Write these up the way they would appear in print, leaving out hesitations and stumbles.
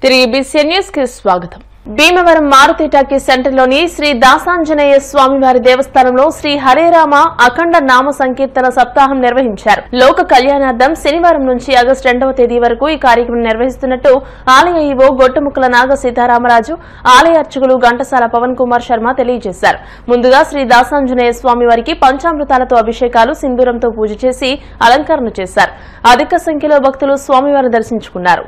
తిరిగి BCN news కి స్వాగతం. భీమవరం మారుతి టాకీ సెంటర్లోని శ్రీ దాసాంజనేయ స్వామివారి దేవస్థానంలో శ్రీ హరేరామ అఖండ నామ సంకీర్తన సప్తాహం నిర్వహించారు. లోక కళ్యాణార్థం శనివారం నుంచి ఆగస్టు 2వ తేదీ వరకు ఈ కార్యక్రమం నిర్వహిస్తున్నట్టు ఆలయ ఈవో గొట్టుముక్కల నాగ సీతారామరాజు, ఆలయ అర్చకులు ఘంటసాల పవన్ కుమార్ శర్మ తెలియజేశారు. ముందుగా శ్రీ దాసాంజనేయ స్వామివారికి పంచామృతాలతో అభిషేకాలు, సింధూరంతో పూజ చేసి అలంకరణ చేశారు. అధిక సంఖ్యలో భక్తులు స్వామివారిని దర్శించుకున్నారు.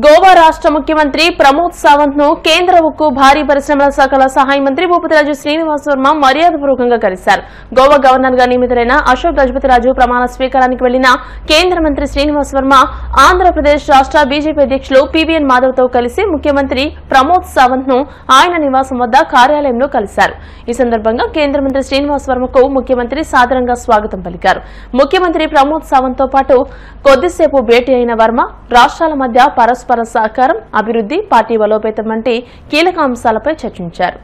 గోవా రాష్ట్ర ముఖ్యమంత్రి ప్రమోద్ సావంత్ ను కేంద్ర ఉక్కు, భారీ పరిశ్రమల శాఖల సహాయ మంత్రి భూపతిరాజు శ్రీనివాస్ వర్మ మర్యాదపూర్వకంగా కలిశారు. గోవా గవర్నర్ గా నియమితులైన అశోక్ గజపతిరాజు ప్రమాణ స్వీకారానికి వెళ్లిన కేంద్ర మంత్రి శ్రీనివాస్ వర్మ ఆంధ్రప్రదేశ్ రాష్ట్ర బీజేపీ అధ్యక్షులు పీవీఎన్ మాధవ్ తో కలిసి ముఖ్యమంత్రి ప్రమోద్ సావంత్ ను ఆయన నివాసం వద్ద కార్యాలయంలో కలిశారు. ఈ సందర్భంగా కేంద్ర మంత్రి శ్రీనివాస్ వర్మకు ముఖ్యమంత్రి సాదరంగా స్వాగతం పలికారు. ముఖ్యమంత్రి ప్రమోద్ సావంత్ తో పాటు కొద్దిసేపు భేటీ అయిన వర్మ రాష్ట్రాల మధ్య పరస్పర సహకారం, అభివృద్ధి, పార్టీ బలోపేతం వంటి కీలక అంశాలపై చర్చించారు.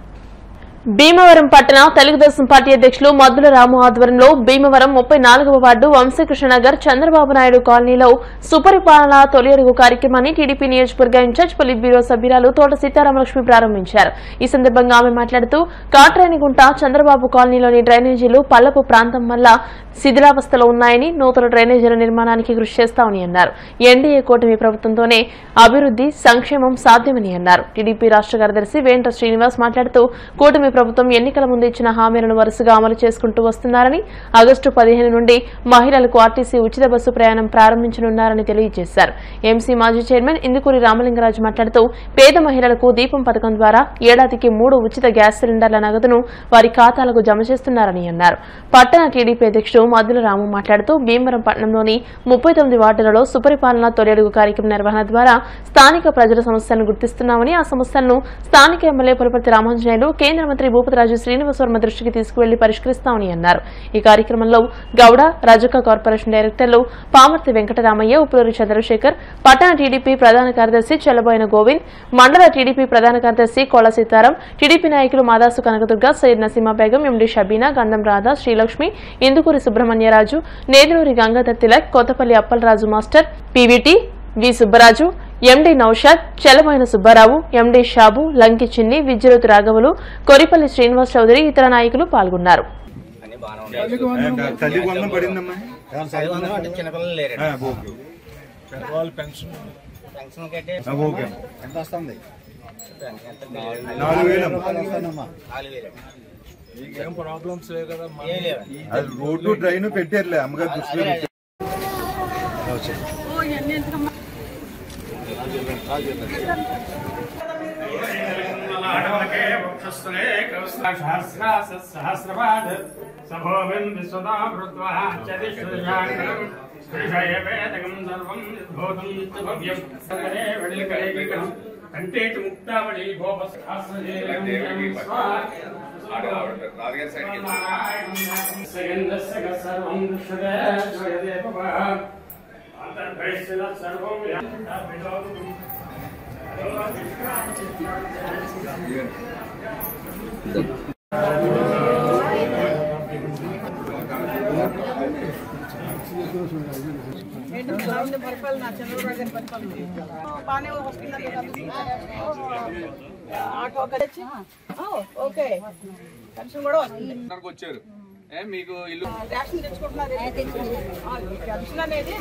భీమవరం పట్టణ తెలుగుదేశం పార్టీ అధ్యక్షులు మద్దుల రాము ఆధ్వర్యంలో భీమవరం 34వ వార్డు వంశీకృష్ణనగర్ చంద్రబాబు నాయుడు కాలనీలో సుపరిపాలన తొలి అడుగు కార్యక్రమాన్ని టీడీపీ నియోజకవర్గ ఇన్ఛార్జ్ పొలిట్ బ్యూరో సభ్యురాలు తోట సీతారామలక్ష్మి ప్రారంభించారు. ఈ సందర్భంగా ఆమె మాట్లాడుతూ కాట్రేనిగుంట చంద్రబాబు కాలనీలోని డ్రైనేజీలు పల్లపు ప్రాంతం వల్ల శిథిలావస్థలో ఉన్నాయని, నూతన డ్రైనేజీల నిర్మాణానికి కృషి చేస్తామని అన్నారు. ఎన్డీఏ కూటమి ప్రభుత్వంతోనే అభివృద్ధి, సంక్షేమం సాధ్యమని అన్నారు. టీడీపీ రాష్ట్ర కార్యదర్శి వేంట శ్రీనివాస్ మాట్లాడుతూ కూటమి ప్రభుత్వం ఎన్నికల ముందు ఇచ్చిన హామీలను వరుసగా అమలు చేసుకుంటూ వస్తున్నారని, ఆగస్టు 15 నుండి మహిళలకు ఆర్టీసీ ఉచిత బస్సు ప్రయాణం ప్రారంభించనున్నారని తెలియజేశారు. ఎంసీ మాజీ చైర్మన్ ఇందుకూరి రామలింగరాజు మాట్లాడుతూ పేద మహిళలకు దీపం పథకం ద్వారా ఏడాదికి 3 ఉచిత గ్యాస్ సిలిండర్ల నగదును వారి ఖాతాలకు జమ చేస్తున్నారని అన్నారు. పట్టణ టీడీపీ అధ్యక్షుడు మద్దుల రాము మాట్లాడుతూ భీమవరం పట్టణంలోని 39 వార్డులలో సుపరిపాలన తొలి అడుగు కార్యక్రమ నిర్వహణ ద్వారా స్థానిక ప్రజల సమస్యలను గుర్తిస్తున్నామని, ఆ సమస్యలను స్థానిక ఎమ్మెల్యే పులపర్తి రామాంజనేయులు, కేంద్ర మంత్రి భూపతిరాజు శ్రీనివాస్ వర్మ దృష్టికి తీసుకువెళ్లి పరిష్కరిస్తామని అన్నారు. ఈ కార్యక్రమంలో గౌడ, రజక కార్పొరేషన్ డైరెక్టర్లు పామర్తి వెంకటరామయ్య, ఉప్పులూరి చంద్రశేఖర్, పట్టణ టీడీపీ ప్రధాన కార్యదర్శి చెల్లబోయిన గోవింద్, మండల టీడీపీ ప్రధాన కార్యదర్శి కోళ్ల సీతారాం, టీడీపీ నాయకులు మాదాసు కనకదుర్గ, సయ్యద్ నసీమా బేగం, ఎండి షబీనా, గంధం రాధా, శ్రీలక్ష్మి, ఇందుకూరి సుబ్రహ్మణ్యరాజు, నేదులూరి గంగాధర్ తిలక్, కొత్తపల్లి అప్పలరాజు మాస్టర్, పీవీటీ, వి సుబ్బరాజు, ఎండి నౌషాద్, చెలబోయిన సుబ్బారావు, ఎండి షాబు, లంకి చిన్ని, విద్యుత్ రాఘవులు, కొరిపల్లి శ్రీనివాస్ చౌదరి, ఇతర నాయకులు పాల్గొన్నారు. రోడ్డు డ్రైన్ పెట్టారులే అమ్మగారు దృష్టిలో. పరిపాలన చంద్రబాబు గారి పరిపాలన బాగానే ఓకే పెన్షన్ కూడా వస్తుంది. మీకు ఇల్లు రేషన్ తెచ్చుకుంటున్నారు. పెన్షన్ అనేది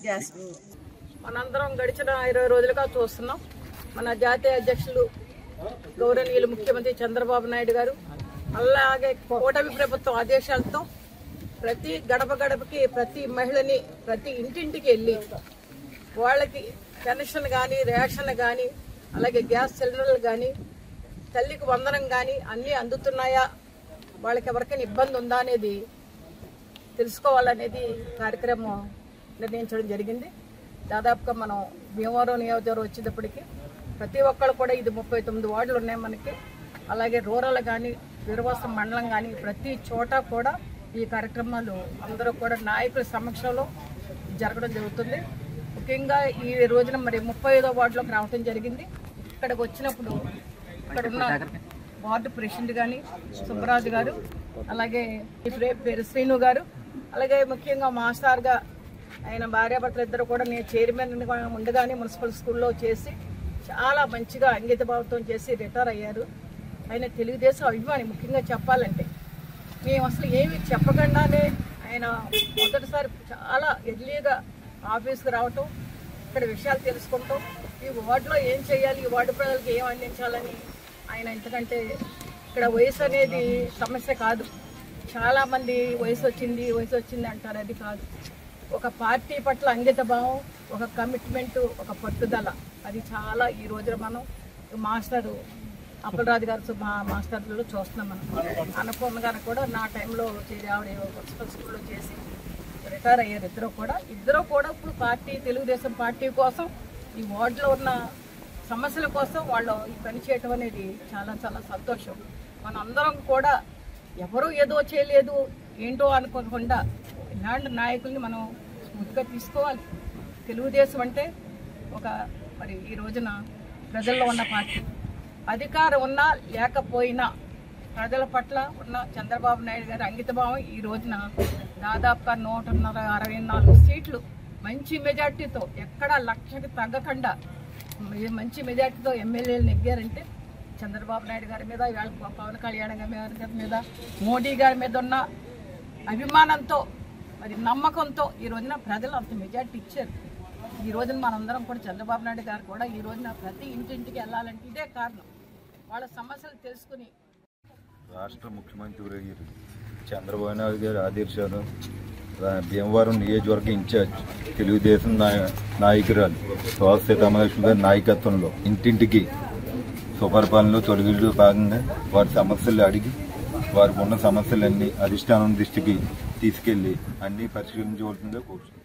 గ్యాస్ మనందరం గడిచిన 20 రోజులుగా చూస్తున్నాం. మన జాతీయ అధ్యక్షులు గౌరవనీయులు ముఖ్యమంత్రి చంద్రబాబు నాయుడు గారు, అలాగే కూటమి ప్రభుత్వం ఆదేశాలతో ప్రతి గడప గడపకి ప్రతి మహిళని ప్రతి ఇంటింటికి వెళ్ళి వాళ్ళకి పెన్షన్ కానీ, రేషన్ కానీ, అలాగే గ్యాస్ సిలిండర్లు కానీ, తల్లికి వందనం కానీ అన్నీ అందుతున్నాయా, వాళ్ళకి ఎవరికైనా ఇబ్బంది ఉందా అనేది తెలుసుకోవాలనేది కార్యక్రమం నిర్ణయించడం జరిగింది. దాదాపుగా మనం భీమవరం నియోజకవర్గం వచ్చేటప్పటికి ప్రతి ఒక్కళ్ళు కూడా ఇది 39 వార్డులు ఉన్నాయి మనకి. అలాగే రూరల్ కానీ, వీరవాసం మండలం కానీ ప్రతి చోట కూడా ఈ కార్యక్రమాలు అందరూ కూడా నాయకుల సమక్షంలో జరగడం జరుగుతుంది. ముఖ్యంగా ఈ రోజున మరి 35వ వార్డులోకి రావడం జరిగింది. ఇక్కడికి వచ్చినప్పుడు ఇక్కడ ఉన్న వార్డు ప్రెసిడెంట్ కానీ సుబ్బరాజు గారు, అలాగే పేరు శ్రీను గారు, అలాగే ముఖ్యంగా మాస్టర్గా ఆయన భార్యాభర్తలు ఇద్దరు కూడా నేను చైర్మన్ ఉండగానే మున్సిపల్ స్కూల్లో చేసి చాలా మంచిగా అంకిత భావంతో చేసి రిటైర్ అయ్యారు. ఆయన తెలుగుదేశం అభిమాని. ముఖ్యంగా చెప్పాలంటే మేము అసలు ఏమి చెప్పకుండానే ఆయన మొదటిసారి చాలా ఎర్లీగా ఆఫీస్కి రావటం, ఇక్కడ విషయాలు తెలుసుకుంటాం, ఈ వార్డులో ఏం చేయాలి, ఈ వార్డు ప్రజలకు ఏం అందించాలని ఆయన. ఎందుకంటే ఇక్కడ వయసు అనేది సమస్య కాదు. చాలామంది వయసు వచ్చింది అంటారు, అది కాదు. ఒక పార్టీ పట్ల అంకిత భావం, ఒక కమిట్మెంట్, ఒక పట్టుదల, అది చాలా ఈ రోజున మనం మాస్టరు అప్పలరాజు గారు మాస్టర్లలో చూస్తున్నాం. మనం అన్నపూర్ణ గారు కూడా నా టైంలో ఆవిడ మున్సిపల్ స్కూల్లో చేసి రిటైర్ అయ్యారు. ఇద్దరు కూడా ఇప్పుడు పార్టీ, తెలుగుదేశం పార్టీ కోసం, ఈ వార్డులో ఉన్న సమస్యల కోసం వాళ్ళు ఈ పని చేయటం అనేది చాలా చాలా సంతోషం. మనందరం కూడా ఎవరు ఏదో చేయలేదు ఏంటో అనుకోకుండా ఇలాంటి నాయకుల్ని మనం స్ఫూర్తిగా తీసుకోవాలి. తెలుగుదేశం అంటే మరి ఈ రోజున ప్రజల్లో ఉన్న పార్టీ. అధికారం ఉన్నా లేకపోయినా ప్రజల పట్ల ఉన్న చంద్రబాబు నాయుడు గారి అంకితభావం ఈ రోజున దాదాపుగా 164 సీట్లు మంచి మెజార్టీతో, ఎక్కడ లక్షకి తగ్గకుండా మంచి మెజార్టీతో ఎమ్మెల్యేలు నెగ్గారంటే చంద్రబాబు నాయుడు గారి మీద, పవన్ కళ్యాణ్ గారి మీద, మోడీ గారి మీద ఉన్న అభిమానంతో, మరి నమ్మకంతో ఈ రోజున ప్రజలు అంత మెజార్టీ ఇచ్చారు. ఈ రోజున మనందరం కూడా చంద్రబాబు నాయుడు గారు కూడా ఈ రోజున ప్రతి ఇంటింటికి వెళ్ళాలంటే ఇదే కారణం. వాళ్ళ సమస్యలు తెలుసుకుని రాష్ట్ర ముఖ్యమంత్రి చంద్రబాబు నాయుడు గారి ఆదేశాలు భీమవరం నియోజకవర్గ ఇన్ఛార్జ్ తెలుగుదేశం నాయకురాలు సుహాస్ సీతామహాలక్ష్మి గారి నాయకత్వంలో ఇంటింటికి సుపరిపాలనలో తొలగిలో భాగంగా వారి సమస్యలు అడిగి వారికి ఉన్న సమస్యలన్నీ అధిష్టానం దృష్టికి తీసుకెళ్లి అన్ని పరిష్కరించవలసిందిగా కోరుతున్నాను.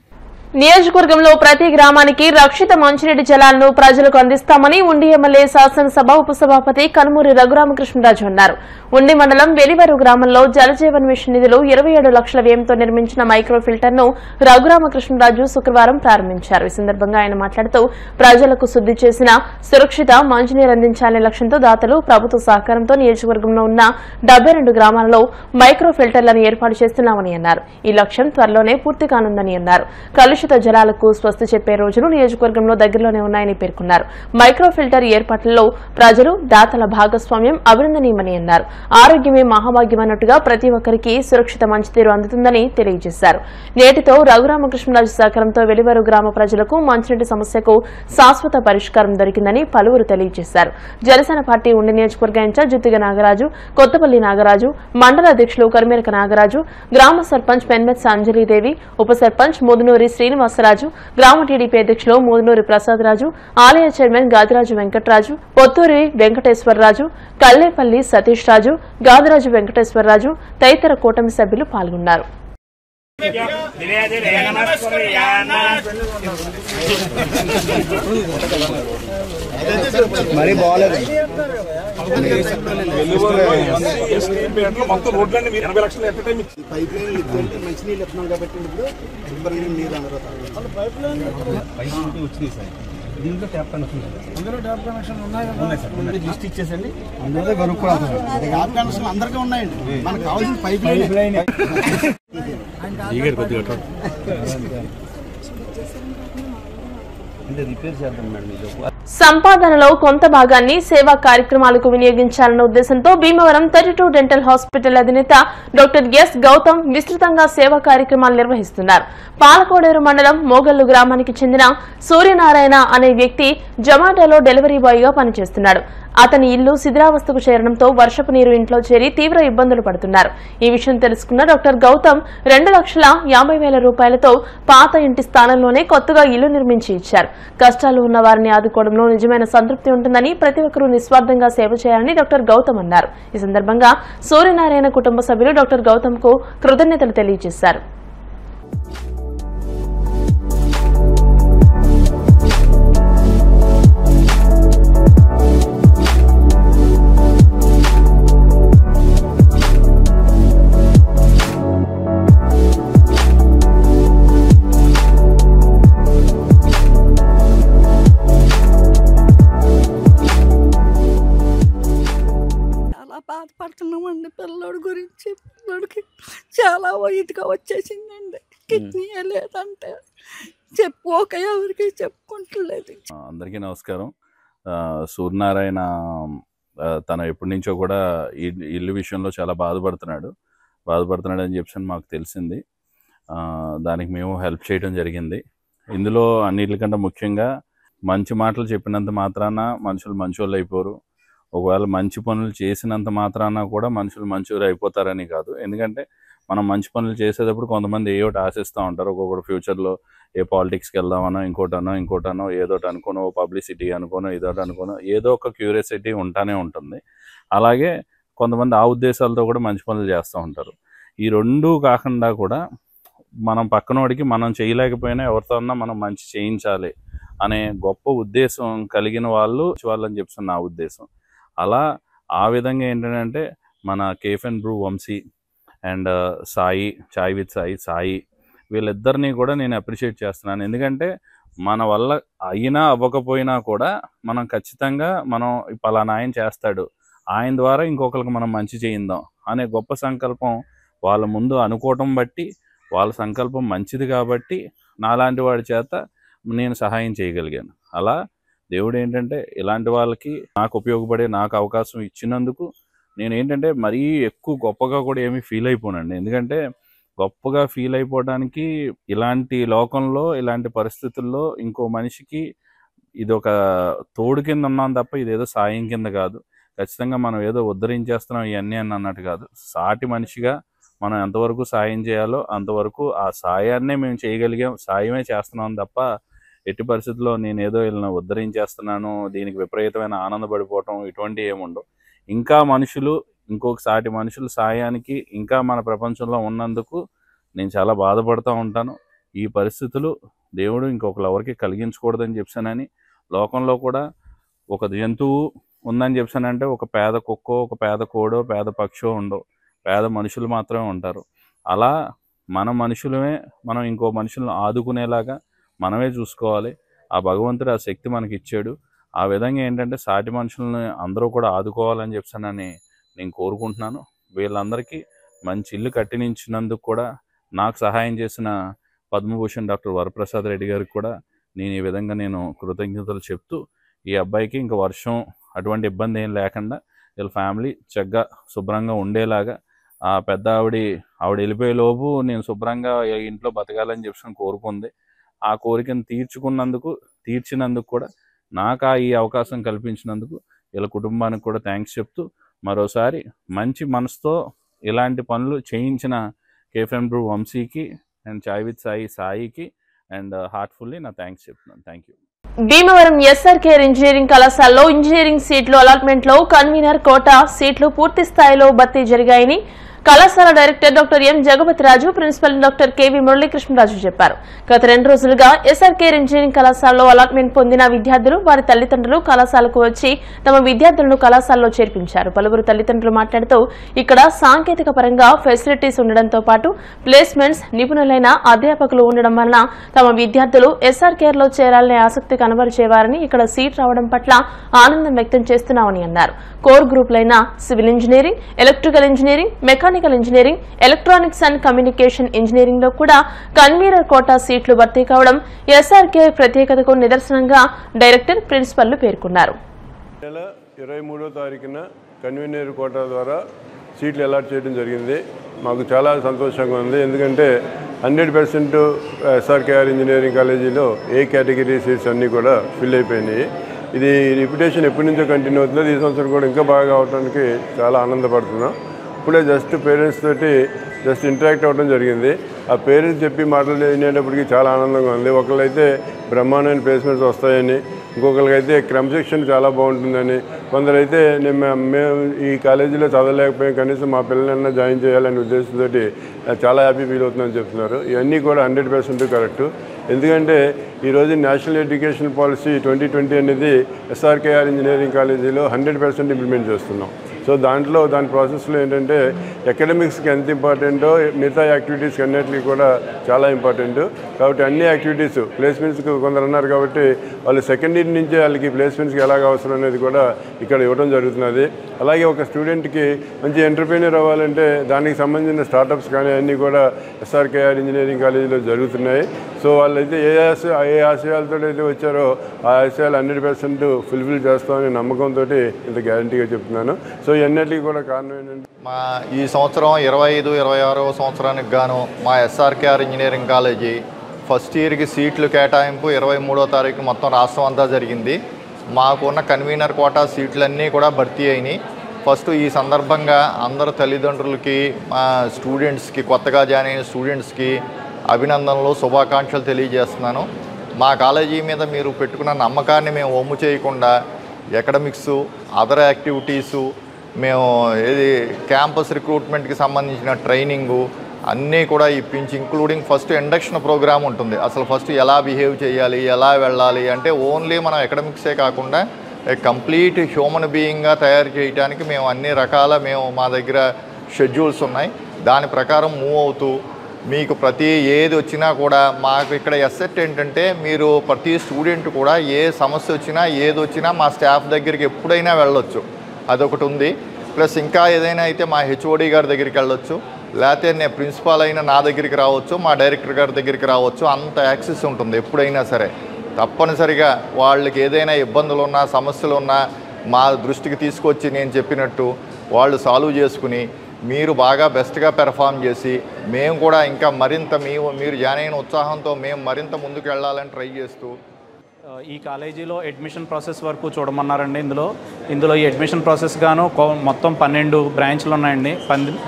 నియోజకవర్గంలో ప్రతి గ్రామానికి రక్షిత మంచినీటి జలాలను ప్రజలకు అందిస్తామని ఉండి ఎమ్మెల్యే శాసనసభ ఉపసభాపతి కనుమూరి రఘురామకృష్ణరాజు అన్నారు. ఉండి మండలం వెలివరు గ్రామంలో జలజీవన్ మిషన్ నిధులు 27 లక్షల వ్యయంతో నిర్మించిన మైక్రో ఫిల్టర్ ను రఘురామకృష్ణరాజు శుక్రవారం ప్రారంభించారు. ఈ సందర్భంగా ఆయన మాట్లాడుతూ ప్రజలకు శుద్ది చేసిన సురక్షిత మంచినీరు అందించాలనే లక్ష్యంతో దాతలు ప్రభుత్వ సహకారంతో నియోజకవర్గంలో ఉన్న 72 గ్రామాలలో మైక్రో ఫిల్టర్లను ఏర్పాటు చేస్తున్నామని అన్నారు. ఈ లక్ష్యం త్వరలోనే పూర్తి కానుందని అన్నారు. కలుషిత జలాలకు స్వస్తి చెప్పే రోజులు నియోజకవర్గంలో దగ్గరలోనే ఉన్నాయని పేర్కొన్నారు. మైక్రో ఫిల్టర్ ఏర్పాట్లలో ప్రజలు, దాతల భాగస్వామ్యం అభినందనీయమని అన్నారు. ఆరోగ్యమే మహాభాగ్యం అన్నట్టుగా ప్రతి ఒక్కరికి సురక్షిత మంచినీరు అందుతుందని తెలియజేశారు. నేటితో రఘురామకృష్ణరాజు సహకారంతో వెలివరు గ్రామ ప్రజలకు మంచినీటి సమస్యకు శాశ్వత పరిష్కారం దొరికిందని పలువురు తెలియజేశారు. జనసేన పార్టీ ఉండి నియోజకవర్గ ఇన్ఛార్జ్ జుత్తిగ నాగరాజు, కొత్తపల్లి నాగరాజు, మండల అధ్యక్షులు కరిమేరక నాగరాజు, గ్రామ సర్పంచ్ పెన్మెత్స అంజలీదేవి, ఉప సర్పంచ్ ముదునూరి శ్రీనివాసరాజు, గ్రామ టీడీపీ అధ్యక్షులు ముదునూరి ప్రసాదరాజు, ఆలయ చైర్మన్ గాదిరాజు వెంకటరాజు, పొత్తూరి వెంకటేశ్వరరాజు, కల్లేపల్లి సతీష్ రాజు, గాదిరాజు వెంకటేశ్వరరాజు తదితర కూటమి సభ్యులు పాల్గొన్నారు. మొత్తం రోడ్లన్నీ 80 లక్షలు పైప్ లైన్ మంచినీళ్ళు ఇస్తున్నాం కాబట్టి ఇప్పుడు నీరు వచ్చినాయి సార్. దీంట్లో ట్యాప్ కనెక్షన్ అందులో ట్యాప్ కనెక్షన్ ఉన్నాయి లిస్ట్ ఇచ్చేసండి. అందులో కనుక్కోవాలి. ట్యాప్ కనెక్షన్ అందరికీ ఉన్నాయండి. మనకు కావాల్సిన పైప్ లైన్ సంపాదనలో కొంత భాగాన్ని సేవా కార్యక్రమాలకు వినియోగించాలన్న ఉద్దేశంతో భీమవరం 32 డెంటల్ హాస్పిటల్ అధినేత డాక్టర్ ఎస్ గౌతమ్ విస్తృతంగా సేవా కార్యక్రమాలు నిర్వహిస్తున్నారు. పాలకోడేరు మండలం మోగల్లు గ్రామానికి చెందిన సూర్యనారాయణ అనే వ్యక్తి జొమాటోలో డెలివరీ బాయ్ గా పనిచేస్తున్నాడు. అతని ఇల్లు శిథిలావస్థకు చేరడంతో వర్షపు నీరు ఇంట్లో చేరి తీవ్ర ఇబ్బందులు పడుతున్నారు. ఈ విషయం తెలుసుకున్న డాక్టర్ గౌతమ్ 2,50,000 రూపాయలతో పాత ఇంటి స్థానంలోనే కొత్తగా ఇల్లు నిర్మించి ఇచ్చారు. కష్టాలు ఉన్న వారిని ఆదుకోవడంలో నిజమైన సంతృప్తి ఉంటుందని, ప్రతి ఒక్కరూ నిస్వార్థంగా సేవ చేయాలని డాక్టర్ గౌతమ్ అన్నారు. ఈ సందర్భంగా సూర్యనారాయణ కుటుంబ సభ్యులు డాక్టర్ గౌతమ్ కు కృతజ్ఞతలు తెలియజేశారు. బాధపడుతున్నామండి పిల్లోడి గురించి. పిల్లోడికి చాలా ఇదిగా వచ్చేసిందండి, కిడ్నీ లేదంటే చెప్పుకోక ఎవరికి చెప్పుకుంటలేదు. అందరికీ నమస్కారం. సూర్యనారాయణ తను ఎప్పటి నుంచో కూడా ఇల్లు విషయంలో చాలా బాధపడుతున్నాడు అని చెప్పి మాకు తెలిసింది. దానికి మేము హెల్ప్ చేయడం జరిగింది. ఇందులో అన్నిటికంటే ముఖ్యంగా మంచి మాటలు చెప్పినంత మాత్రాన మనుషులు మంచోళ్ళు అయిపోరు. ఒకవేళ మంచి పనులు చేసినంత మాత్రాన కూడా మనుషులు మంచోళ్ళు అయిపోతారని కాదు. ఎందుకంటే మనం మంచి పనులు చేసేటప్పుడు కొంతమంది ఏదోటి ఆశిస్తూ ఉంటారు. ఒక్కొక్కటి ఫ్యూచర్లో ఏ పాలిటిక్స్కి వెళ్దామనో ఇంకోటనో ఏదోటి అనుకోనో పబ్లిసిటీ అనుకోనో ఏదోటి అనుకోనో ఏదో ఒక క్యూరియాసిటీ ఉంటానే ఉంటుంది. అలాగే కొంతమంది ఆ ఉద్దేశాలతో కూడా మంచి పనులు చేస్తూ ఉంటారు. ఈ రెండూ కాకుండా కూడా మనం పక్కనోడికి మనం చేయలేకపోయినా ఎవరితోన్నా మనం మంచి చేయించాలి అనే గొప్ప ఉద్దేశం కలిగిన వాళ్ళని చెప్తున్న నా ఉద్దేశం. అలా ఆ విధంగా ఏంటంటే మన cafe and brew Vamsi and Sai, Chai with Sai వీళ్ళిద్దరినీ కూడా నేను అప్రిషియేట్ చేస్తున్నాను. ఎందుకంటే మన వల్ల అయినా అవ్వకపోయినా కూడా మనం ఖచ్చితంగా మనం పలానా ఆయన చేస్తాడు, ఆయన ద్వారా ఇంకొకరికి మనం మంచి చేయిందాం అనే గొప్ప సంకల్పం వాళ్ళ ముందు అనుకోవటం బట్టి వాళ్ళ సంకల్పం మంచిది కాబట్టి నాలాంటి వాడి చేత నేను సహాయం చేయగలిగాను. అలా దేవుడు ఏంటంటే ఇలాంటి వాళ్ళకి నాకు ఉపయోగపడే నాకు అవకాశం ఇచ్చినందుకు నేను ఏంటంటే మరీ ఎక్కువ గొప్పగా కూడా ఏమీ ఫీల్ అయిపోనండి. ఎందుకంటే గొప్పగా ఫీల్ అయిపోవడానికి ఇలాంటి లోకంలో ఇలాంటి పరిస్థితుల్లో ఇంకో మనిషికి ఇది ఒక తోడు కింద ఉన్నాం తప్ప ఇదేదో సాయం కింద కాదు. ఖచ్చితంగా మనం ఏదో ఉద్ధరించేస్తున్నాం ఇవన్నీ అని అన్నట్టు కాదు. సాటి మనిషిగా మనం ఎంతవరకు సాయం చేయాలో అంతవరకు ఆ సాయాన్నే మేము చేయగలిగాం, సాయమే చేస్తున్నాం తప్ప ఎట్టి పరిస్థితుల్లో నేను ఏదో వీళ్ళని ఉద్ధరించేస్తున్నాను దీనికి విపరీతమైన ఆనందపడిపోవటం ఇటువంటి ఏముండవు. ఇంకా ఇంకొక సాటి మనుషులు సాయానికి ఇంకా మన ప్రపంచంలో ఉన్నందుకు నేను చాలా బాధపడుతూ ఉంటాను. ఈ పరిస్థితులు దేవుడు ఇంకొకరు ఎవరికి కలిగించకూడదని చెప్పానని, లోకంలో కూడా ఒక జంతువు ఉందని చెప్పానంటే ఒక పేద కుక్కో ఒక పేద కోడో పేద పక్షో ఉండవు, పేద మనుషులు మాత్రమే ఉంటారు. అలా మన మనుషులమే మనం ఇంకో మనుషులను ఆదుకునేలాగా మనమే చూసుకోవాలి. ఆ భగవంతుడు ఆ శక్తి మనకి ఇచ్చాడు. ఆ విధంగా ఏంటంటే సాటి మనుషులను అందరూ కూడా ఆదుకోవాలని చెప్పానని నేను కోరుకుంటున్నాను. వీళ్ళందరికీ మంచి ఇల్లు కట్టించినందుకు కూడా నాకు సహాయం చేసిన పద్మభూషణ్ డాక్టర్ వరప్రసాద్ రెడ్డి గారికి కూడా నేను ఈ విధంగా నేను కృతజ్ఞతలు చెప్తూ ఈ అబ్బాయికి ఇంకా వర్షం అటువంటి ఇబ్బంది ఏం లేకుండా వీళ్ళ ఫ్యామిలీ చక్కగా శుభ్రంగా ఉండేలాగా ఆ పెద్ద ఆవిడ వెళ్ళిపోయే లోపు నేను శుభ్రంగా ఇంట్లో బతకాలని చెప్పి కోరుకుంది. ఆ కోరికను తీర్చినందుకు కూడా నాకు ఈ అవకాశం కల్పించినందుకు వీళ్ళ కుటుంబానికి కూడా థ్యాంక్స్ చెప్తూ మరోసారి మంచి మనసుతో ఇలాంటి పనులు చేయించిన కేఫ్ అండ్ బ్రూ వంశీకి అండ్ చాయ్ విత్ సాయికి అండ్ హార్ట్ఫుల్లీ నా థ్యాంక్స్ చెప్తున్నాను. Thank you. Bhimavaram SRKR engineering కళాశాలలో ఇంజనీరింగ్ సీట్లు అలాట్మెంట్లో కన్వీనర్ కోటా సీట్లు పూర్తి స్థాయిలో భర్తీ జరిగాయని కళాశాల director doctor M Jagapathiraju, principal doctor K V Muralikrishnaraju చెప్పారు. గత 2 రోజులుగా ఎస్ఆర్కేఆర్ ఇంజనీరింగ్ కళాశాలలో అలాట్మెంట్ పొందిన విద్యార్థులు వారి తల్లిదండ్రులు కళాశాలకు వచ్చి తమ విద్యార్థులను కళాశాలలో చేర్పించారు. పలువురు తల్లిదండ్రులు మాట్లాడుతూ ఇక్కడ సాంకేతిక పరంగా ఫెసిలిటీస్ ఉండడంతో పాటు ప్లేస్మెంట్స్, నిపుణులైన అధ్యాపకులు ఉండడం వలన తమ విద్యార్థులు ఎస్ఆర్కేఆర్ లో చేరాలనే ఆసక్తి కనబరిచేవారని ఇక్కడ సీట్ రావడం పట్ల ఆనందం వ్యక్తం చేస్తున్నామని అన్నారు. కోర్ గ్రూపులైన civil engineering, electrical engineering, mechanical engineering, electronics and communication engineering లో కూడా కన్వీనర్ కోటా సీట్లు భర్తీ కావడం ఎస్ఆర్కే ప్రత్యేకతకు నిదర్శనంగా డైరెక్టర్, ప్రిన్సిపల్లు పేర్కొన్నారు. 23వ తారీఖున కన్వీనర్ కోటా ద్వారా సీట్లు అలాట్ చేయడం జరిగింది. మాకు చాలా సంతోషంగా ఉంది. ఎందుకంటే 100% ఎస్ఆర్కేఆర్ ఇంజనీరింగ్ కాలేజీలో ఏ కేటగిరీ సీట్స్ అన్నీ కూడా ఫిల్ అయిపోయినాయి. ఇది రిప్యుటేషన్ ఎప్పటి నుంచో కంటిన్యూ అవుతుంది. ఈ సంవత్సరం కూడా ఇంకా బాగా అవడానికి చాలా ఆనందపడుతున్నాం. ఇప్పుడే పేరెంట్స్ తోటి ఇంటరాక్ట్ అవ్వడం జరిగింది. ఆ పేరెంట్స్ చెప్పి మాటలు వినేటప్పటికీ చాలా ఆనందంగా ఉంది. ఒకళ్ళైతే బ్రహ్మాండమైన ప్లేస్మెంట్స్ వస్తాయని, ఇంకొకరికైతే క్రమశిక్షణ చాలా బాగుంటుందని, కొందరైతే మేము ఈ కాలేజీలో చదవలేకపోయాం కనీసం మా పిల్లలన్నా జాయిన్ చేయాలనే ఉద్దేశంతో చాలా హ్యాపీ ఫీల్ అవుతుందని చెప్తున్నారు. ఇవన్నీ కూడా 100% కరెక్ట్. ఎందుకంటే ఈరోజు నేషనల్ ఎడ్యుకేషన్ పాలసీ 2020 అనేది ఎస్ఆర్కేఆర్ ఇంజనీరింగ్ కాలేజీలో 100% ఇంప్లిమెంట్ చేస్తున్నాం. సో దాని ప్రాసెస్లో ఏంటంటే అకాడమిక్స్కి ఎంత ఇంపార్టెంటో మిగతా యాక్టివిటీస్కి అన్నిటికీ కూడా చాలా ఇంపార్టెంట్. కాబట్టి అన్ని యాక్టివిటీస్ ప్లేస్మెంట్స్కి కొందరు అన్నారు కాబట్టి వాళ్ళు సెకండ్ ఇయర్ నుంచే వాళ్ళకి ప్లేస్మెంట్స్కి ఎలాగ అవసరం అనేది కూడా ఇక్కడ ఇవ్వడం జరుగుతున్నది. అలాగే ఒక స్టూడెంట్కి మంచి ఎంటర్ప్రీనియర్ అవ్వాలంటే దానికి సంబంధించిన స్టార్టప్స్ కానీ అన్నీ కూడా ఎస్ఆర్కేఆర్ ఇంజనీరింగ్ కాలేజీలో జరుగుతున్నాయి. సో వాళ్ళైతే ఏ ఆశయాలతో అయితే వచ్చారో ఆ ఆశయాలు 100% ఫుల్ఫిల్ చేస్తామని నమ్మకంతో ఇంత గ్యారంటీగా చెప్తున్నాను. సో ఇవన్నిటికీ కూడా కారణం ఏంటంటే ఈ సంవత్సరం 25-26వ సంవత్సరానికి గాను మా ఎస్ఆర్కేఆర్ ఇంజనీరింగ్ కాలేజీ ఫస్ట్ ఇయర్కి సీట్లు కేటాయింపు 23వ తారీఖు మొత్తం రాష్ట్రం అంతా జరిగింది. మాకున్న కన్వీనర్ కోటా సీట్లన్నీ కూడా భర్తీ అయినాయి. ఫస్ట్ ఈ సందర్భంగా అందరు తల్లిదండ్రులకి స్టూడెంట్స్కి కొత్తగా జాయిన్ అయిన స్టూడెంట్స్కి అభినందనలు శుభాకాంక్షలు తెలియజేస్తున్నాను. మా కాలేజీ మీద మీరు పెట్టుకున్న నమ్మకాన్ని మేము వమ్ము చేయకుండా ఎకడమిక్స్ అదర్ యాక్టివిటీసు మేము క్యాంపస్ రిక్రూట్మెంట్కి సంబంధించిన ట్రైనింగు అన్నీ కూడా ఇప్పించి ఇంక్లూడింగ్ ఫస్ట్ ఇండక్షన్ ప్రోగ్రామ్ ఉంటుంది. అసలు ఫస్ట్ ఎలా బిహేవ్ చేయాలి, ఎలా వెళ్ళాలి అంటే ఓన్లీ మనం ఎకడమిక్సే కాకుండా కంప్లీట్ హ్యూమన్ బీయింగ్గా తయారు చేయడానికి మేము అన్ని రకాల మా దగ్గర షెడ్యూల్స్ ఉన్నాయి. దాని ప్రకారం మూవ్ అవుతూ మీకు ప్రతి ఏది వచ్చినా కూడా మాకు ఇక్కడ ఎస్సెట్ ఏంటంటే మీరు ప్రతి స్టూడెంట్ కూడా ఏ సమస్య వచ్చినా ఏది వచ్చినా మా స్టాఫ్ దగ్గరికి ఎప్పుడైనా వెళ్ళొచ్చు, అదొకటి ఉంది. ప్లస్ ఇంకా ఏదైనా అయితే మా హెచ్ఓడి గారి దగ్గరికి వెళ్ళొచ్చు, లేకపోతే నేను ప్రిన్సిపాల్ అయినా నా దగ్గరికి రావచ్చు, మా డైరెక్టర్ గారి దగ్గరికి రావచ్చు. అంత యాక్సెస్ ఉంటుంది ఎప్పుడైనా సరే. తప్పనిసరిగా వాళ్ళకి ఏదైనా ఇబ్బందులు ఉన్నా సమస్యలు ఉన్నా మా దృష్టికి తీసుకొచ్చి నేను చెప్పినట్టు వాళ్ళు సాల్వ్ చేసుకుని మీరు బాగా బెస్ట్గా పెర్ఫామ్ చేసి మేము కూడా ఇంకా మరింత మీరు జాయిన్ అయిన ఉత్సాహంతో మేము మరింత ముందుకు వెళ్ళాలని ట్రై చేస్తూ ఈ కాలేజీలో అడ్మిషన్ ప్రాసెస్ వరకు చూడమన్నారండి. ఇందులో ఈ అడ్మిషన్ ప్రాసెస్ గాను మొత్తం 12 బ్రాంచ్లు ఉన్నాయండి.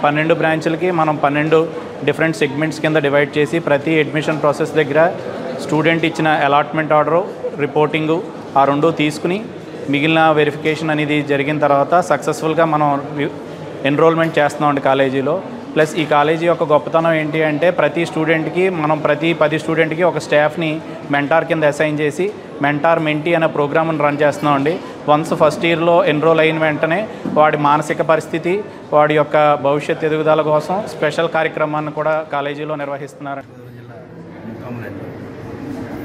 12 బ్రాంచ్లకి మనం 12 డిఫరెంట్ సెగ్మెంట్స్ కింద డివైడ్ చేసి ప్రతి అడ్మిషన్ ప్రాసెస్ దగ్గర స్టూడెంట్ ఇచ్చిన అలాట్మెంట్ ఆర్డరు రిపోర్టింగు ఆ 2 తీసుకుని మిగిలిన వెరిఫికేషన్ అనేది జరిగిన తర్వాత సక్సెస్ఫుల్గా మనం ఎన్రోల్మెంట్ చేస్తున్నామండి కాలేజీలో. ప్లస్ ఈ కాలేజీ యొక్క గొప్పతనం ఏంటి అంటే ప్రతి స్టూడెంట్కి మనం ప్రతి 10 స్టూడెంట్కి ఒక స్టాఫ్ని మెంటార్ కింద అసైన్ చేసి మెంటార్ మెంటీ అనే ప్రోగ్రామ్ని రన్ చేస్తున్నామండి. వన్స్ ఫస్ట్ ఇయర్లో ఎన్రోల్ అయిన వెంటనే వాడి మానసిక పరిస్థితి, వాడి యొక్క భవిష్యత్ ఎదుగుదల కోసం స్పెషల్ కార్యక్రమాన్ని కూడా కాలేజీలో నిర్వహిస్తున్నారు.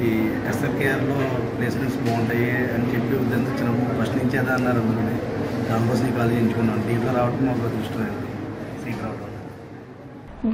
ఈ ఎస్ఆర్కేఆర్లో ప్లేస్మెంట్స్ బాగుంటాయి అని చెప్పి ఉద్దేశించినప్పుడు ఫస్ట్ నుంచి అదే అన్నారు. అందుకని దానికోసం ఈ కాలేజీ ఎంచుకున్నాం. దీంట్లో రావడం మాకు అదృష్టమైంది, సీట్ రావడం.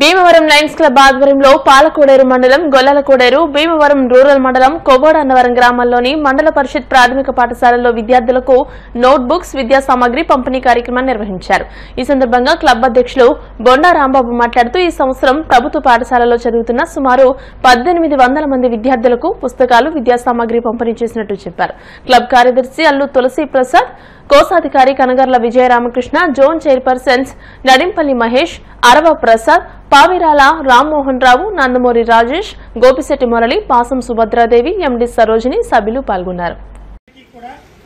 భీమవరం లయన్స్ క్లబ్ ఆధ్వర్యంలో పాలకోడేరు మండలం గొల్లలకోడేరు, భీమవరం రూరల్ మండలం కొవ్వోడ అన్నవరం గ్రామాల్లోని మండల పరిషత్ ప్రాథమిక పాఠశాలల్లో విద్యార్థులకు నోట్ బుక్స్, విద్యా సామగ్రి పంపిణీ కార్యక్రమాన్ని నిర్వహించారు. ఈ సందర్భంగా క్లబ్ అధ్యక్షులు బొండా రాంబాబు మాట్లాడుతూ ఈ సంవత్సరం ప్రభుత్వ పాఠశాలలో చదువుతున్న సుమారు 1800 మంది విద్యార్థులకు పుస్తకాలు, విద్యా సామగ్రి పంపిణీ చేసినట్టు చెప్పారు. క్లబ్ కార్యదర్శి అల్లు తులసి ప్రసాద్, కోశాధికారి కనగర్ల విజయరామకృష్ణ, జోన్ చైర్పర్సన్స్ నడింపల్లి మహేష్, అరవ ప్రసాద్, పావిరాల రామ్మోహన్ రావు, నందమూరి రాజేష్, గోపిశెట్టి మురళి, పాసం సుభద్రాదేవి, ఎండి సరోజిని సభ్యులు పాల్గొన్నారు.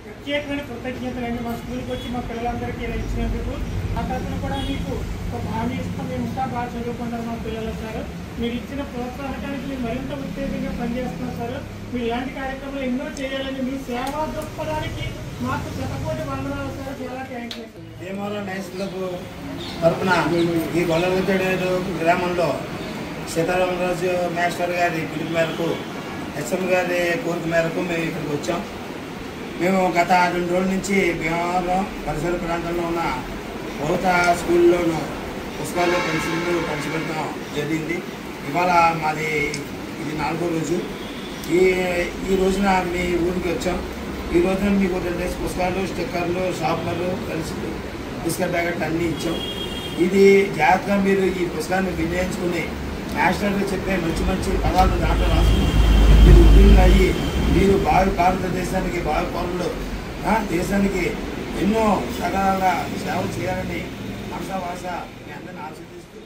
ప్రత్యేకమైన కృతజ్ఞతలండి మా స్కూల్కి వచ్చి మా పిల్లలందరికీ ఇలా ఇచ్చినందుకు. ఆ తరఫున కూడా మీకు ఒక హామీ ఇస్తాం, మేము ఇంకా బాగా చదువుకుంటారు మా పిల్లలు సార్. మీరు ఇచ్చిన ప్రోత్సాహకానికి మేము మరింత ఉత్తేజంగా పనిచేస్తున్నాం సార్. మీరు ఇలాంటి కార్యక్రమాలు ఎన్నో చేయాలని మీ సేవా దృక్పథానికి మాకు శతకోటి వందనాలు సార్. చాలా thank you. Bhimavaram Lions club తరఫున ఈ గొల్లలకోడేరు గ్రామంలో సీతారామరాజు మాస్టర్ గారి పిలుపు మేరకు, ఎస్ఎం గారి కోరిక మేరకు మేము ఇక్కడికి వచ్చాం. మేము గత 2 రోజుల నుంచి భీమవరం పరిసర ప్రాంతంలో ఉన్న బహుత స్కూల్లోనూ పుస్తకాలు, పెన్సిళ్ళు పంచిపెట్టడం జరిగింది. ఇవాళ మాది ఇది 4వ రోజు. ఈ రోజున మీ ఊరికి వచ్చాం. ఈ రోజున మీకు 2 పుస్తకాలు, స్టిక్కర్లు, షార్ప్నర్లు, పెన్సిల్, బిస్కెట్ ప్యాకెట్ అన్నీ ఇచ్చాం. ఇది జాగ్రత్తగా మీరు ఈ పుస్తకాన్ని వినియోగించుకుని మాస్టర్లు చెప్పే మంచి మంచి పదాలు దాంట్లో రాసుకుని మీరు ఉద్యోగులు అయ్యి మీరు భారతదేశానికి పౌరులు, దేశానికి ఎన్నో రకాల సేవలు చేయాలని మనసా భాష మీ అందరిని ఆశీర్దిస్తూ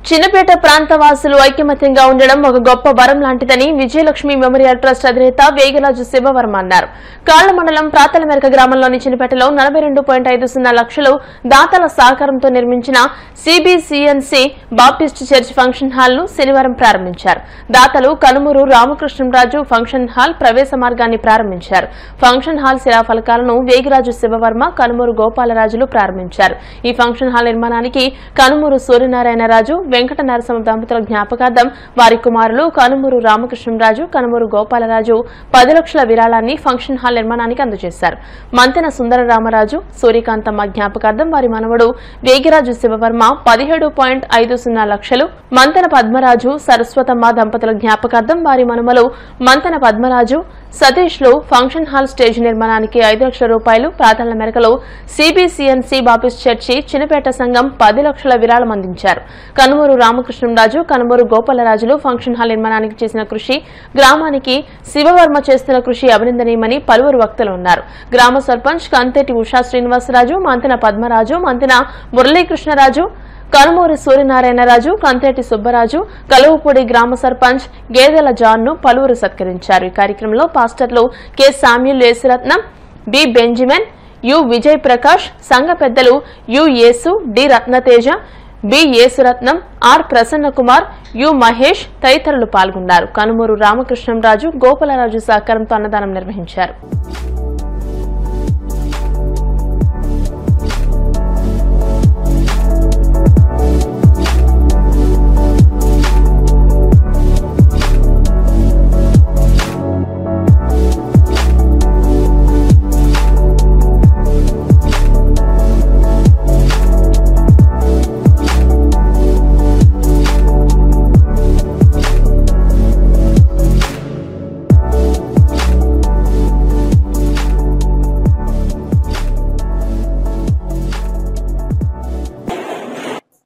చిన్నపేట ప్రాంత వాసులు ఐకమత్యంగా ఉండడం ఒక గొప్ప వరం లాంటిదని విజయలక్ష్మి మెమోరియల్ ట్రస్ట్ అధినేత వేగరాజు శివవర్మ అన్నారు. కాళ్ల మండలం ప్రాతలమెరక గ్రామంలోని చిన్నపేటలో 42.50 లక్షలు దాతల సహకారంతో నిర్మించిన సిబిసిఎన్సి బాప్టిస్ట్ చర్చ్ ఫంక్షన్ హాల్ ను శనివారం ప్రారంభించారు. దాతలు కనుమూరు రామకృష్ణరాజు ఫంక్షన్ హాల్ ప్రవేశ మార్గాన్ని ప్రారంభించారు. ఫంక్షన్ హాల్ శిలాఫలకాలను వేగరాజు శివవర్మ, కనుమూరు గోపాలరాజులు ప్రారంభించారు. ఈ ఫంక్షన్ హాల్ నిర్మాణానికి కనుమూరు సూర్యనారాయణరాజు, వెంకట నరసింహ దంపతుల జ్ఞాపకార్థం వారి కుమారులు కనుమూరు రామకృష్ణరాజు, కనుమూరు గోపాలరాజు 10 లక్షల విరాళాన్ని ఫంక్షన్ హాల్ నిర్మాణానికి అందజేశారు. మంతెన సుందరరామరాజు, సూర్యకాంతమ్మ జ్ఞాపకార్థం వారి మనవడు వేగిరాజు శివవర్మ 17.50 లక్షలు, మంతెన పద్మరాజు, సరస్వతమ్మ దంపతుల జ్ఞాపకార్థం వారి మనుమలు మంతెన పద్మరాజు, సతీష్ లు ఫంక్షన్ హాల్ స్టేజ్ నిర్మాణానికి 5 లక్షల రూపాయలు, ప్రాతల మేరకలో సిబిసిఎన్సి బాప్టిస్ట్ చర్చి చిన్నపేట సంఘం 10 లక్షల విరాళం అందించారు. కనుమూరు రామకృష్ణరాజు, కనుమూరు గోపాలరాజులు ఫంక్షన్ హాల్ నిర్మాణానికి చేసిన కృషి, గ్రామానికి శివవర్మ చేస్తున్న కృషి అభినందనీయమని పలువురు వక్తలు ఉన్నారు. గ్రామ సర్పంచ్ కంతేటి ఉషా శ్రీనివాసరాజు, మంతెన పద్మరాజు, మంతెన మురళీకృష్ణరాజు, కనుమూరి సూర్యనారాయణరాజు, కంతేటి సుబ్బరాజు, కలువపూడి గ్రామ సర్పంచ్ గేదెల జాన్ ను పలువురు సత్కరించారు. ఈ కార్యక్రమంలో పాస్టర్లు K Samuel Yesuratnam, B Benjamin, U Vijay Prakash, సంఘ పెద్దలు U Yesu, D Ratnateja, B Yesuratnam, R Prasanna Kumar, U Mahesh తదితరులు పాల్గొన్నారు. కనుమూరు రామకృష్ణరాజు, గోపాలరాజు సహకారంతో అన్నదానం నిర్వహించారు.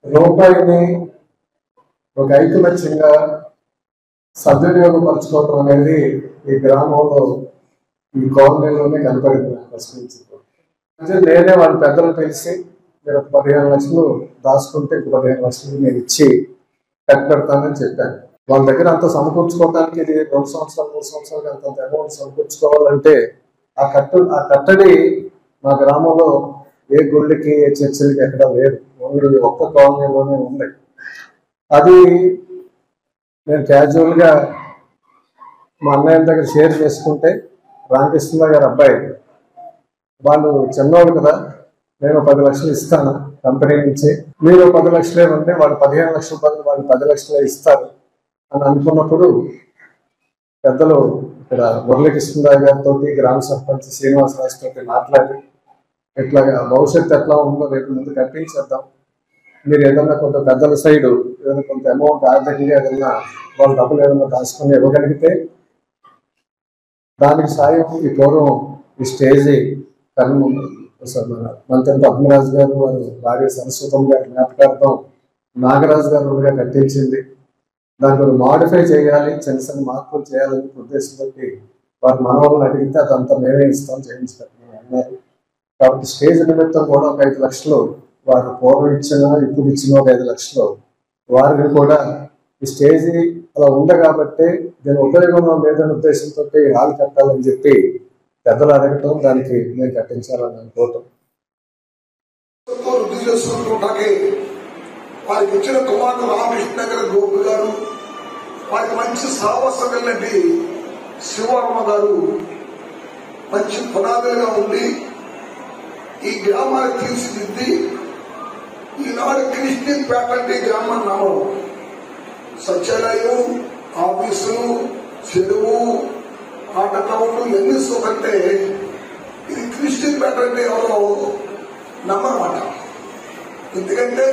రూపాయిని ఒక ఐకమత్యంగా సద్వినియోగపరచుకోవడం అనేది ఈ గ్రామంలో, ఈ కాలనీలోనే కనపడింది. నేనే వాళ్ళ పెద్దలు తెలిసి మీరు 15 లక్షలు దాచుకుంటే 15 లక్షలు నేను ఇచ్చి కట్టబెడతానని చెప్పాను. వాళ్ళ దగ్గర అంత సమకూర్చుకోవడానికి ఇది 2 సంవత్సరాలు 3 సంవత్సరాలు అంత అమౌంట్ సమకూర్చుకోవాలంటే ఆ కట్టడి మా గ్రామంలో ఏ గుళ్ళకి ఏ చర్చిలకి ఎక్కడ లేదు, ఓన్లీ ఒక్క కాలనీలోనే ఉంది. అది నేను క్యాజువల్గా మా అన్నయ్య దగ్గర షేర్ చేసుకుంటే, రామకృష్ణ గారి అబ్బాయి వాళ్ళు చిన్నవాళ్ళు కదా, నేను 10 లక్షలు ఇస్తాను కంపెనీ నుంచి, మీరు 10 లక్షలే ఉంటే వాళ్ళు 15 లక్షల బదులు వాళ్ళు 10 లక్షలే ఇస్తారు అని అనుకున్నప్పుడు పెద్దలు ఇక్కడ మురళీకృష్ణరావు గారితో, గ్రామ సర్పంచ్ శ్రీనివాసరాజు తోటి మాట్లాడి ఇట్లాగా భవిష్యత్తు ఎట్లా ఉందో రేపు ముందు కట్టించేద్దాం, మీరు ఏదన్నా కొంత పెద్దల సైడు ఏదైనా కొంత అమౌంట్ ఆర్థికంగా ఏదైనా వాళ్ళ డబ్బులు ఏదైనా దాచుకొని ఇవ్వగలిగితే దానికి సాయం ఈ పూర్వం ఈ స్టేజీ మంత్రి పద్మరాజు గారు వారు భార్య సరస్వతం గారి జ్ఞాపకార్థం నాగరాజు గారు కట్టించింది. దాన్ని మాడిఫై చేయాలి, చిన్న చిన్న మార్పులు చేయాలని ఉద్దేశంతో వారి మనవాళ్ళని అడిగితే అదంతా మేమే ఇస్తాం చేయించుకుంటున్నాం అన్నారు. కాబట్టి స్టేజ్ నిమిత్తం కూడా ఒక 5 లక్షలు వారు పూర్వం ఇచ్చినా ఇప్పుడు ఇచ్చిన ఒక 5 లక్షలు వారిని కూడా ఈ స్టేజీ అలా ఉంది కాబట్టి దీని ఉపయోగంలో లేదనే ఉద్దేశంతో హాల్ కట్టాలని చెప్పి పెద్దలు అడగటం, దానికి నేను కట్టించాలని అనుకోవటం. వారికి ఇచ్చిన కుమారుడు రామకృష్ణ గారు, గోపు గారు, వారికి మంచి సాహసం వెళ్ళండి శివవర్మ గారు మంచి పునాదులుగా ఉండి ఈ గ్రామాన్ని తీర్చిదిద్ది ఈనాడు క్రిస్టియన్ పేట గ్రామం నామం సత్యాలయం, ఆఫీసులు, చెరువు, ఆట టౌన్లు ఎన్ని చూకంటే ఇది క్రిస్టియన్ పేట అంటే ఎవరో నమ్మరమాట. ఎందుకంటే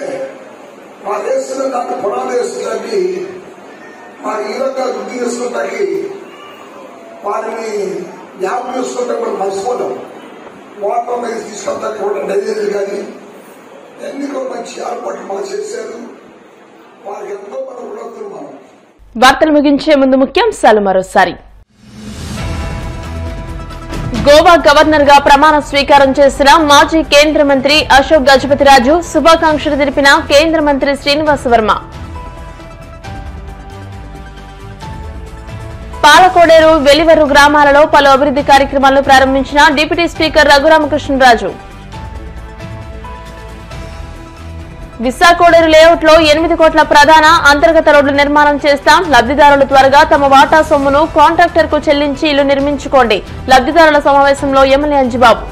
మా వేసిన దాన్ని పునాది వేసుకోవడానికి మా ఈ రకాల వృద్ధి చేసుకోవడానికి వారిని జ్ఞాపకం చేసుకుంటే కూడా మర్చిపోతాం. వాటర్ మీద తీసుకెళ్తానికి కూడా డైజరీ కానీ ఎన్నికో మంచి ఏర్పాట్లు మాకు చేశారు. వారికి ఎంతో మనం రుణస్తులు. వార్తలు ముగించే ముందు ముఖ్యాంశాలు మరోసారి. గోవా గవర్నర్ గా ప్రమాణ స్వీకారం చేసిన మాజీ కేంద్ర మంత్రి అశోక్ గజపతిరాజు శుభాకాంక్షలు తెలిపిన కేంద్ర మంత్రి శ్రీనివాస్ వర్మ. పాలకోడేరు వెలివరు గ్రామాలలో పలు అభివృద్ధి కార్యక్రమాలను ప్రారంభించిన డిప్యూటీ స్పీకర్ రఘురామకృష్ణరాజు. విశాఖోడేరు లేఅవుట్ లో 8 కోట్ల ప్రధాన అంతర్గత రోడ్లు నిర్మాణం చేస్తాం. లబ్ధిదారులు త్వరగా తమ వాటా సొమ్మును కాంట్రాక్టర్ కు చెల్లించి ఇల్లు నిర్మించుకోండి. లబ్ధిదారుల సమావేశంలో ఎమ్మెల్యే అంజిబాబు.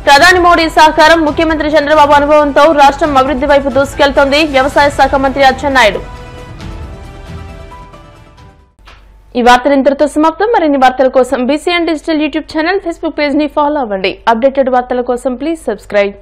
ప్రధాని మోడీ సహకారం, ముఖ్యమంత్రి చంద్రబాబు అనుభవంతో రాష్ట్రం అభివృద్ధి వైపు దూసుకెళ్తోంది. వ్యవసాయ శాఖ మంత్రి అచ్చెన్నాయుడు. ఈ వార్తలు ఇంతటితో సమాప్తం. మరిన్ని వార్తల కోసం BCN digital YouTube channel, Facebook page ని ఫాలో అవ్వండి. అప్డేటెడ్ వార్తల కోసం ప్లీజ్ సబ్స్క్రైబ్.